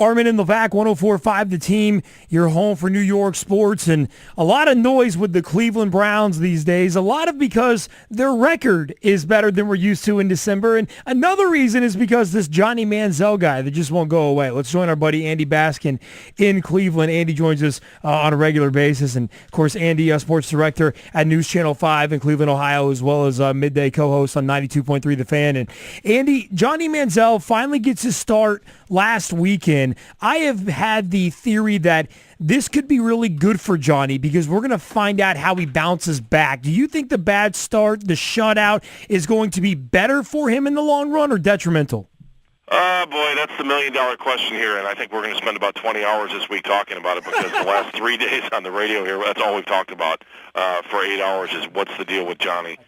Armen and Levack, 104.5 The Team, your home for New York sports, and a lot of noise with the Cleveland Browns these days. A lot of because their record is better than we're used to in December, and another reason is because this Johnny Manziel guy that just won't go away. Let's join our buddy Andy Baskin in Cleveland. Andy joins us on a regular basis, and of course Andy, sports director at News Channel 5 in Cleveland, Ohio, as well as midday co-host on 92.3 The Fan. And Andy, Johnny Manziel finally gets his start last weekend. I have had the theory that this could be really good for Johnny because we're going to find out how he bounces back. Do you think the bad start, the shutout, is going to be better for him in the long run or detrimental? Boy, that's the million-dollar question here, and I think we're going to spend about 20 hours this week talking about it because the last 3 days on the radio here, that's all we've talked about for 8 hours is what's the deal with Johnny.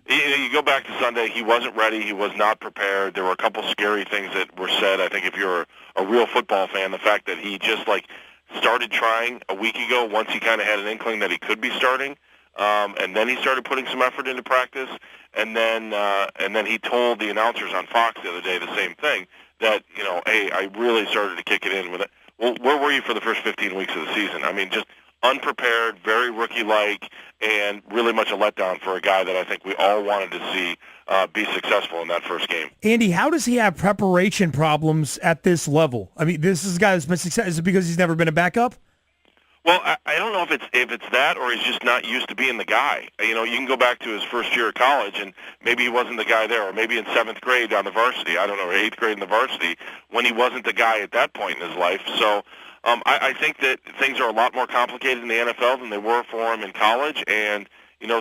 You go back to Sunday, he wasn't ready. He was not prepared. There were a couple scary things that were said. I think if you're a real football fan, the fact that he just, started trying a week ago once he kind of had an inkling that he could be starting, and then he started putting some effort into practice, and then he told the announcers on Fox the other day the same thing, that, hey, I really started to kick it in with it. Well, where were you for the first 15 weeks of the season? I mean, just unprepared, very rookie-like, and really much a letdown for a guy that I think we all wanted to see be successful in that first game. Andy, how does he have preparation problems at this level? I mean, this is a guy that's been successful. Is it because he's never been a backup? Well, I don't know if it's that or he's just not used to being the guy. You can go back to his first year of college, and maybe he wasn't the guy there, or maybe in 7th grade on the varsity, I don't know, or 8th grade in the varsity, when he wasn't the guy at that point in his life. So I think that things are a lot more complicated in the NFL than they were for him in college, and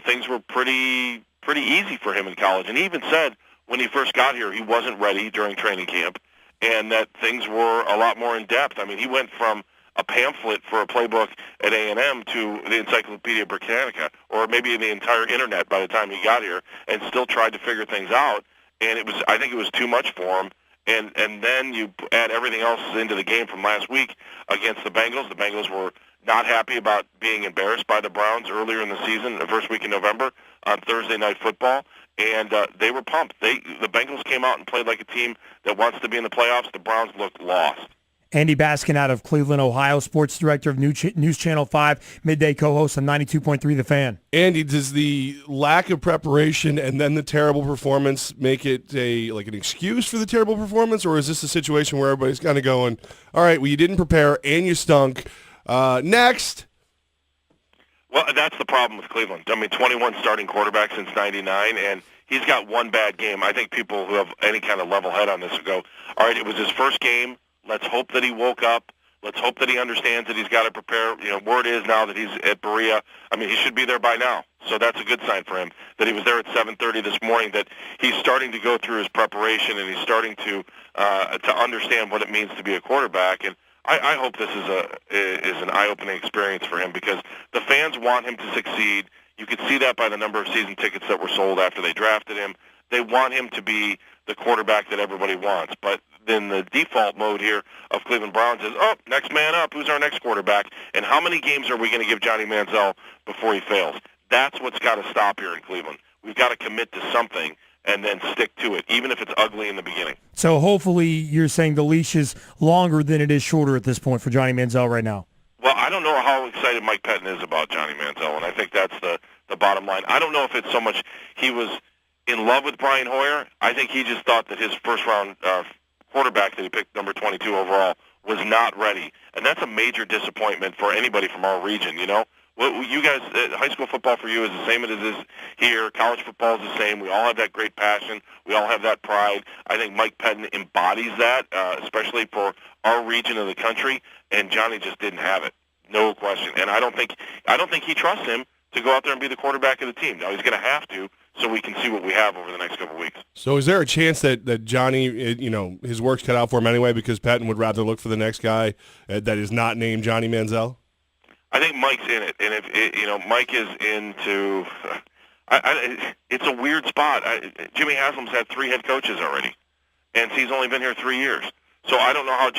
things were pretty easy for him in college. And he even said when he first got here he wasn't ready during training camp, and that things were a lot more in depth. I mean, he went from a pamphlet for a playbook at A&M to the Encyclopedia Britannica, or maybe the entire internet by the time he got here, and still tried to figure things out. And I think it was too much for him. And then you add everything else into the game from last week against the Bengals. The Bengals were not happy about being embarrassed by the Browns earlier in the season, the first week in November on Thursday Night Football, and they were pumped. The Bengals came out and played like a team that wants to be in the playoffs. The Browns looked lost. Andy Baskin out of Cleveland, Ohio, sports director of News Channel 5, midday co-host on 92.3 The Fan. Andy, does the lack of preparation and then the terrible performance make it an excuse for the terrible performance, or is this a situation where everybody's kind of going, all right, well, you didn't prepare and you stunk, next? Well, that's the problem with Cleveland. I mean, 21 starting quarterbacks since 99, and he's got one bad game. I think people who have any kind of level head on this will go, all right, it was his first game. Let's hope that he woke up. Let's hope that he understands that he's got to prepare. Word is now that he's at Berea. I mean, he should be there by now. So that's a good sign for him that he was there at 7:30 this morning, that he's starting to go through his preparation and he's starting to understand what it means to be a quarterback. And I hope this is an eye-opening experience for him because the fans want him to succeed. You could see that by the number of season tickets that were sold after they drafted him. They want him to be the quarterback that everybody wants. But then the default mode here of Cleveland Browns is, next man up. Who's our next quarterback? And how many games are we going to give Johnny Manziel before he fails? That's what's got to stop here in Cleveland. We've got to commit to something and then stick to it, even if it's ugly in the beginning. So hopefully you're saying the leash is longer than it is shorter at this point for Johnny Manziel right now. Well, I don't know how excited Mike Pettin is about Johnny Manziel, and I think that's the bottom line. I don't know if it's so much he was in love with Brian Hoyer. I think he just thought that his first-round quarterback that he picked, number 22 overall, was not ready. And that's a major disappointment for anybody from our region, Well, you guys, high school football for you is the same as it is here. College football is the same. We all have that great passion. We all have that pride. I think Mike Pettin embodies that, especially for our region of the country, and Johnny just didn't have it. No question. And I don't think he trusts him to go out there and be the quarterback of the team. Now, he's going to have to, so we can see what we have over the next couple of weeks. So is there a chance that Johnny, his work's cut out for him anyway because Patton would rather look for the next guy that is not named Johnny Manziel? I think Mike's in it, and if Mike is into, it's a weird spot. Jimmy Haslam's had 3 head coaches already, and he's only been here 3 years. So I don't know how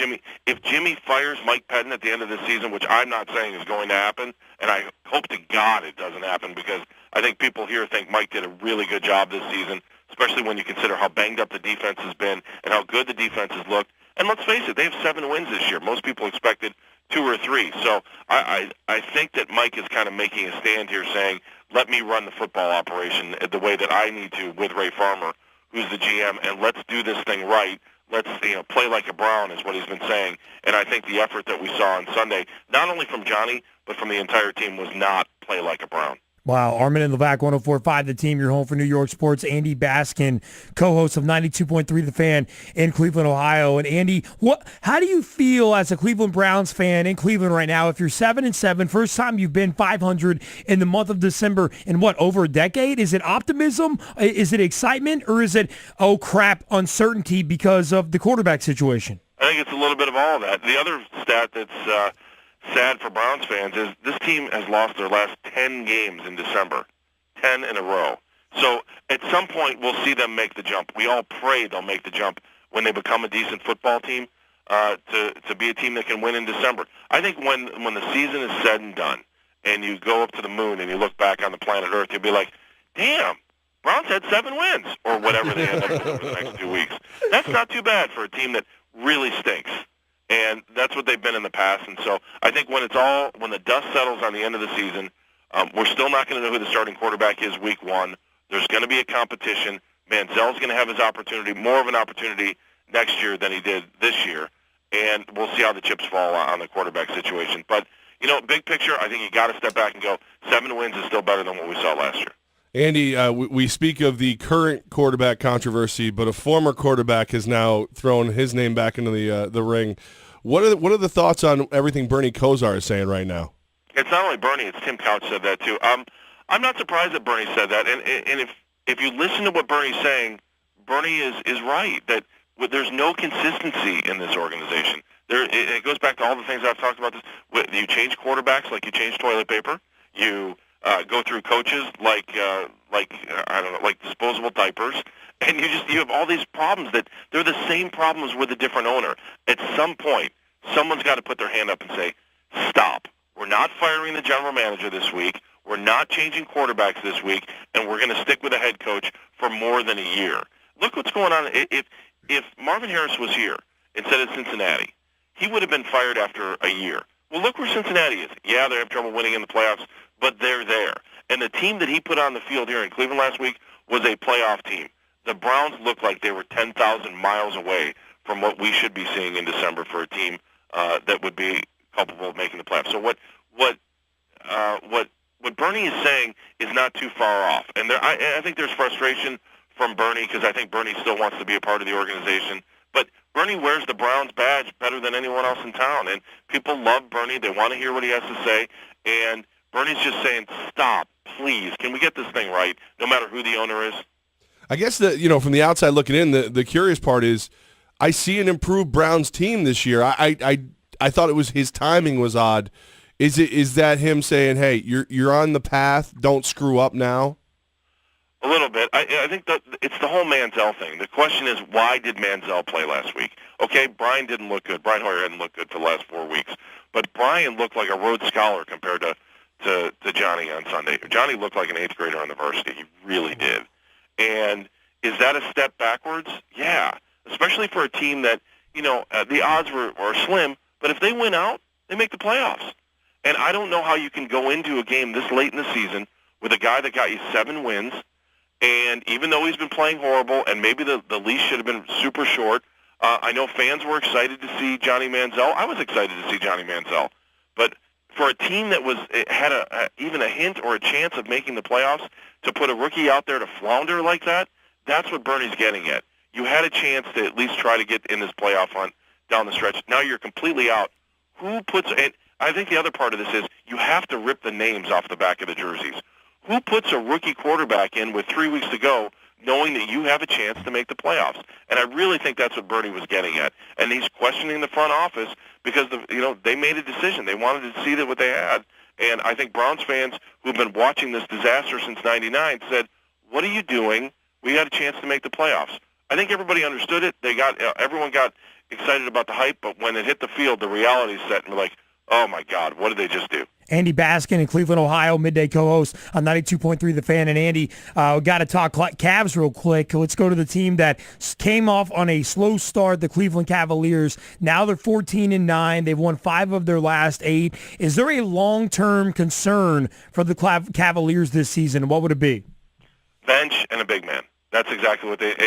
if Jimmy fires Mike Pettin at the end of the season, which I'm not saying is going to happen, and I hope to God it doesn't happen because I think people here think Mike did a really good job this season, especially when you consider how banged up the defense has been and how good the defense has looked. And let's face it, they have 7 wins this year. Most people expected 2 or 3. So I think that Mike is kind of making a stand here saying, let me run the football operation the way that I need to with Ray Farmer, who's the GM, and let's do this thing right. Let's play like a Brown is what he's been saying. And I think the effort that we saw on Sunday, not only from Johnny, but from the entire team, was not play like a Brown. Wow, Armen and Levack, 104.5 The Team, your home for New York sports. Andy Baskin, co-host of 92.3 The Fan in Cleveland, Ohio. And Andy, how do you feel as a Cleveland Browns fan in Cleveland right now? If you're 7-7, first time you've been 500 in the month of December in over a decade? Is it optimism? Is it excitement? Or is it, oh crap, uncertainty because of the quarterback situation? I think it's a little bit of all of that. The other stat that's sad for Browns fans is this team has lost their last 10 games in December, 10 in a row. So at some point we'll see them make the jump. We all pray they'll make the jump when they become a decent football team to be a team that can win in December. I think when the season is said and done and you go up to the moon and you look back on the planet Earth, you'll be like, damn, Browns had 7 wins or whatever they end up with over the next 2 weeks. That's not too bad for a team that really stinks. And that's what they've been in the past. And so I think when the dust settles on the end of the season, we're still not going to know who the starting quarterback is week 1. There's going to be a competition. Manziel's going to have his opportunity, more of an opportunity next year than he did this year. And we'll see how the chips fall on the quarterback situation. But, big picture, I think you got to step back and go, 7 wins is still better than what we saw last year. Andy, we speak of the current quarterback controversy, but a former quarterback has now thrown his name back into the ring. What are the thoughts on everything Bernie Kosar is saying right now? It's not only Bernie; it's Tim Couch said that too. I'm not surprised that Bernie said that. And if you listen to what Bernie's saying, Bernie is right that there's no consistency in this organization. It goes back to all the things I've talked about. You change quarterbacks like you change toilet paper. You go through coaches like disposable diapers, and you have all these problems that they're the same problems with a different owner. At some point, someone's got to put their hand up and say, stop. We're not firing the general manager this week. We're not changing quarterbacks this week, and we're going to stick with a head coach for more than a year. Look what's going on. If Marvin Harris was here instead of Cincinnati, he would have been fired after a year. Well, look where Cincinnati is. Yeah, they have trouble winning in the playoffs, but they're there. And the team that he put on the field here in Cleveland last week was a playoff team. The Browns looked like they were 10,000 miles away from what we should be seeing in December for a team that would be culpable of making the playoffs. So what Bernie is saying is not too far off. And I think there's frustration from Bernie because I think Bernie still wants to be a part of the organization. But Bernie wears the Browns badge better than anyone else in town. And people love Bernie. They want to hear what he has to say. And Bernie's just saying, stop, please. Can we get this thing right, no matter who the owner is? I guess from the outside looking in, the curious part is I see an improved Browns team this year. I thought it was his timing was odd. Is that him saying, hey, you're on the path, don't screw up now? A little bit. I think it's the whole Manziel thing. The question is, why did Manziel play last week? Okay, Brian didn't look good. Brian Hoyer hadn't looked good for the last 4 weeks. But Brian looked like a Rhodes Scholar compared to Johnny on Sunday. Johnny looked like an 8th grader on the varsity. He really did. And is that a step backwards? Yeah, especially for a team that, the odds were slim. But if they win out, they make the playoffs. And I don't know how you can go into a game this late in the season with a guy that got you 7 wins, and even though he's been playing horrible, and maybe the leash should have been super short, I know fans were excited to see Johnny Manziel. I was excited to see Johnny Manziel. But for a team that had even a hint or a chance of making the playoffs, to put a rookie out there to flounder like that, that's what Bernie's getting at. You had a chance to at least try to get in this playoff hunt down the stretch. Now you're completely out. And I think the other part of this is you have to rip the names off the back of the jerseys. Who puts a rookie quarterback in with 3 weeks to go knowing that you have a chance to make the playoffs? And I really think that's what Bernie was getting at. And he's questioning the front office because they made a decision. They wanted to see what they had. And I think Browns fans who've been watching this disaster since '99 said, what are you doing? We had a chance to make the playoffs. I think everybody understood it. Everyone got excited about the hype, but when it hit the field, the reality set, and we're like, Oh, my God, what did they just do? Andy Baskin in Cleveland, Ohio, midday co-host on 92.3 The Fan. And Andy, got to talk Cavs real quick. Let's go to the team that came off on a slow start, the Cleveland Cavaliers. Now they're 14-9. They've won 5 of their last 8. Is there a long-term concern for the Cavaliers this season? What would it be? Bench and a big man. That's exactly what they –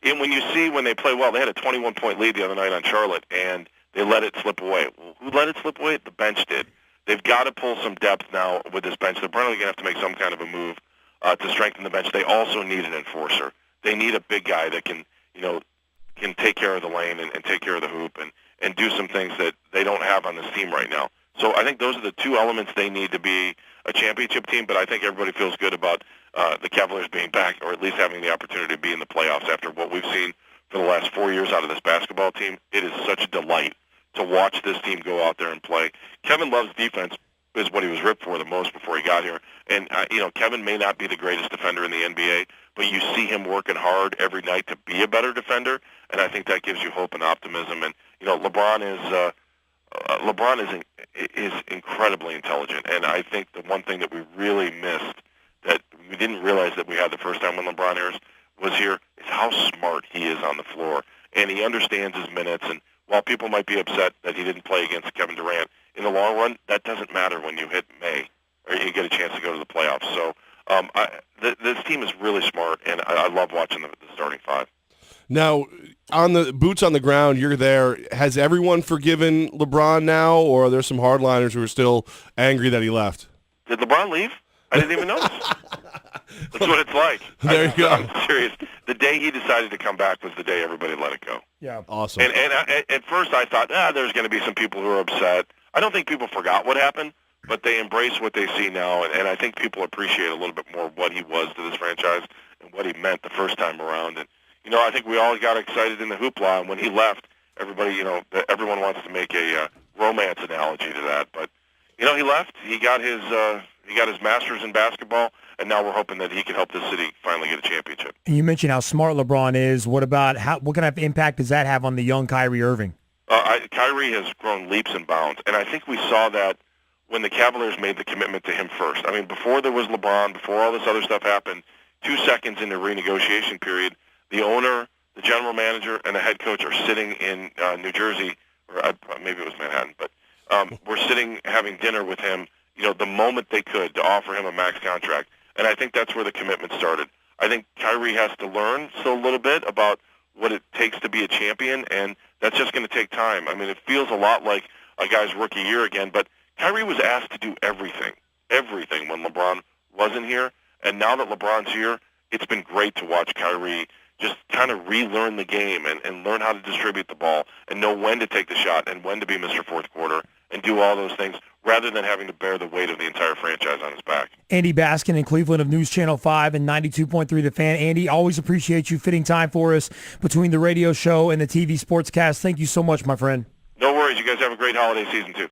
and when you see when they play well, they had a 21-point lead the other night on Charlotte, and they let it slip away. Well, who let it slip away? The bench did. They've got to pull some depth now with this bench. They're probably going to have to make some kind of a move to strengthen the bench. They also need an enforcer. They need a big guy that can take care of the lane and take care of the hoop and do some things that they don't have on this team right now. So I think those are the 2 elements they need to be a championship team, but I think everybody feels good about the Cavaliers being back, or at least having the opportunity to be in the playoffs after what we've seen for the last 4 years out of this basketball team. It is such a delight to watch this team go out there and play. Kevin Love's defense is what he was ripped for the most before he got here. And, Kevin may not be the greatest defender in the NBA, but you see him working hard every night to be a better defender, and I think that gives you hope and optimism. And, LeBron is incredibly intelligent, and I think the one thing that we really missed that we didn't realize that we had the first time when LeBron was here is how smart he is on the floor. And he understands his minutes, and while people might be upset that he didn't play against Kevin Durant, in the long run, that doesn't matter when you hit May or you get a chance to go to the playoffs. So this team is really smart, and I love watching the starting 5. Now, on the boots on the ground, you're there. Has everyone forgiven LeBron now, or are there some hardliners who are still angry that he left? Did LeBron leave? I didn't even notice. That's what it's like. There you go. I'm serious. The day he decided to come back was the day everybody let it go. Yeah. Awesome. And at first I thought, there's going to be some people who are upset. I don't think people forgot what happened, but they embrace what they see now, and I think people appreciate a little bit more what he was to this franchise and what he meant the first time around. And, I think we all got excited in the hoopla, and when he left, everybody, everyone wants to make a romance analogy to that. But, he left. He got his master's in basketball, and now we're hoping that he can help this city finally get a championship. And you mentioned how smart LeBron is. What kind of impact does that have on the young Kyrie Irving? Kyrie has grown leaps and bounds, and I think we saw that when the Cavaliers made the commitment to him first. I mean, before there was LeBron, before all this other stuff happened, 2 seconds in the renegotiation period, the owner, the general manager, and the head coach are sitting in New Jersey, or maybe it was Manhattan, but we're sitting having dinner with him, the moment they could to offer him a max contract. And I think that's where the commitment started. I think Kyrie has to learn still a little bit about what it takes to be a champion, and that's just going to take time. I mean, it feels a lot like a guy's rookie year again, but Kyrie was asked to do everything when LeBron wasn't here. And now that LeBron's here, it's been great to watch Kyrie just kind of relearn the game and learn how to distribute the ball and know when to take the shot and when to be Mr. Fourth Quarter and do all those things rather than having to bear the weight of the entire franchise on his back. Andy Baskin in Cleveland of News Channel 5 and 92.3 The Fan. Andy, always appreciate you fitting time for us between the radio show and the TV sportscast. Thank you so much, my friend. No worries. You guys have a great holiday season, too.